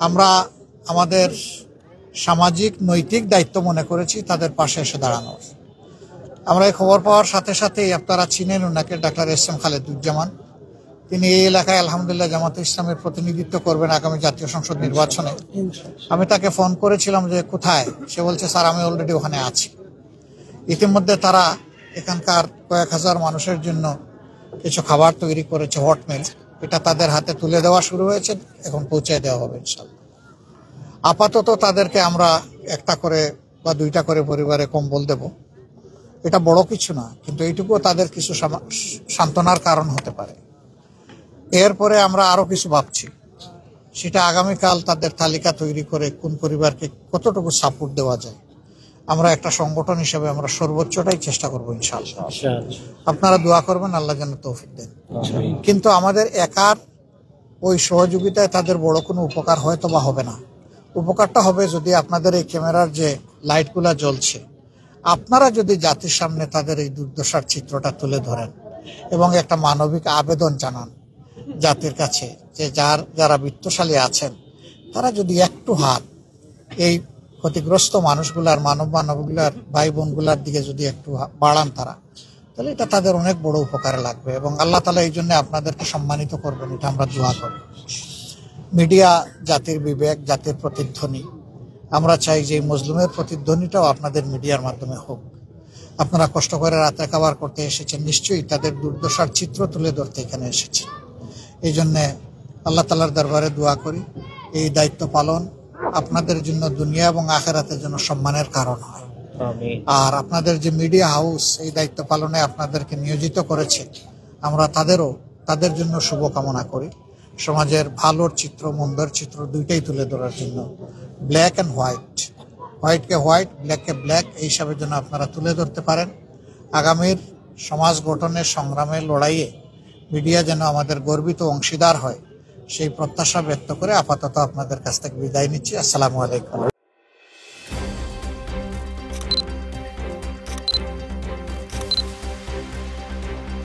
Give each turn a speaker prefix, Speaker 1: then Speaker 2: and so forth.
Speaker 1: আমরা আমাদের সামাজিক নৈতিক দায়িত্ব মনে করেছি তাদের পাশে এসে দাঁড়ানোর। আমরা এই খবর পাওয়ার সাথে সাথেই আপনারা চিনেন ওনাকে, ডাক্তার এস.এম. খালেদুজ্জামান। তিনি এই এলাকায় আলহামদুলিল্লাহ জামাতে ইসলামের প্রতিনিধিত্ব করবেন আগামী জাতীয় সংসদ নির্বাচনে। আমি তাকে ফোন করেছিলাম যে কোথায়, সে বলছে স্যার আমি অলরেডি ওখানে আছি। ইতিমধ্যে তারা এখানকার কয়েক হাজার মানুষের জন্য কিছু খাবার তৈরি করেছে, হটমিল, এটা তাদের হাতে তুলে দেওয়া শুরু হয়েছে, এখন পৌঁছে দেওয়া হবে ইনশাল্লাহ। আপাতত তাদেরকে আমরা একটা করে বা দুইটা করে পরিবারে কম্বল দেব, এটা বড় কিছু না, কিন্তু এইটুকুও তাদের কিছু সান্ত্বনার কারণ হতে পারে। এরপরে আমরা আরো কিছু ভাবছি, সেটা আগামীকাল তাদের তালিকা তৈরি করে কোন পরিবারকে কতটুকু সাপোর্ট দেওয়া যায় আমরা একটা সংগঠন হিসেবে আমরা সর্বোচ্চটাই চেষ্টা করবো ইনশাআল্লাহ। আপনারা দোয়া করবেন, আল্লাহ যেন তৌফিক দেন। কিন্তু আমাদের একার ওই সহযোগিতায় তাদের বড় কোনো উপকার হয়তো বা হবে না। উপকারটা হবে যদি আপনাদের এই ক্যামেরার যে লাইটগুলা জ্বলছে, আপনারা যদি জাতির সামনে তাদের এই দুর্দশার চিত্রটা তুলে ধরেন এবং একটা মানবিক আবেদন জানান জাতির কাছে যে যারা বিত্তশালী আছেন তারা যদি একটু হাত এই ক্ষতিগ্রস্ত মানুষগুলার মানবগুলার ভাই বোনগুলার দিকে যদি একটু বাড়ান তারা, তাহলে এটা তাদের অনেক বড় উপকারে লাগবে এবং আল্লাহ তাআলা এই জন্য আপনাদেরকে সম্মানিত করবেন, এটা আমরা দোয়া করি। মিডিয়া জাতির বিবেক, জাতির প্রতিধ্বনি। আমরা চাই যে মজলুমের প্রতিধ্বনিটাও আপনাদের মিডিয়ার মাধ্যমে হোক। আপনারা কষ্ট করে রাতে খাবার করতে এসেছেন, নিশ্চয়ই তাদের দুর্দশার চিত্র তুলে ধরতে এখানে এসেছেন। এই জন্যে আল্লাহ তাআলার দরবারে দোয়া করি এই দায়িত্ব পালন আপনাদের জন্য দুনিয়া এবং আখিরাতের জন্য সম্মানের কারণ হয়। আর আপনাদের যে মিডিয়া হাউস এই দায়িত্ব পালনে আপনাদেরকে নিয়োজিত করেছে, আমরা তাদের জন্য শুভকামনা করি। সমাজের ভালোর চিত্র মন্দর চিত্র দুইটাই তুলে ধরার জন্য ব্ল্যাক অ্যান্ড হোয়াইটকে হোয়াইট, ব্ল্যাককে ব্ল্যাক এই হিসাবে যেন আপনারা তুলে ধরতে পারেন। আগামীর সমাজ গঠনের সংগ্রামে লড়াইয়ে মিডিয়া যেন আমাদের গর্বিত অংশীদার হয়, সেই প্রত্যাশা ব্যক্ত করে আপাতত আপনাদের কাছ থেকে বিদায় নিচ্ছি। আসসালামু আলাইকুম।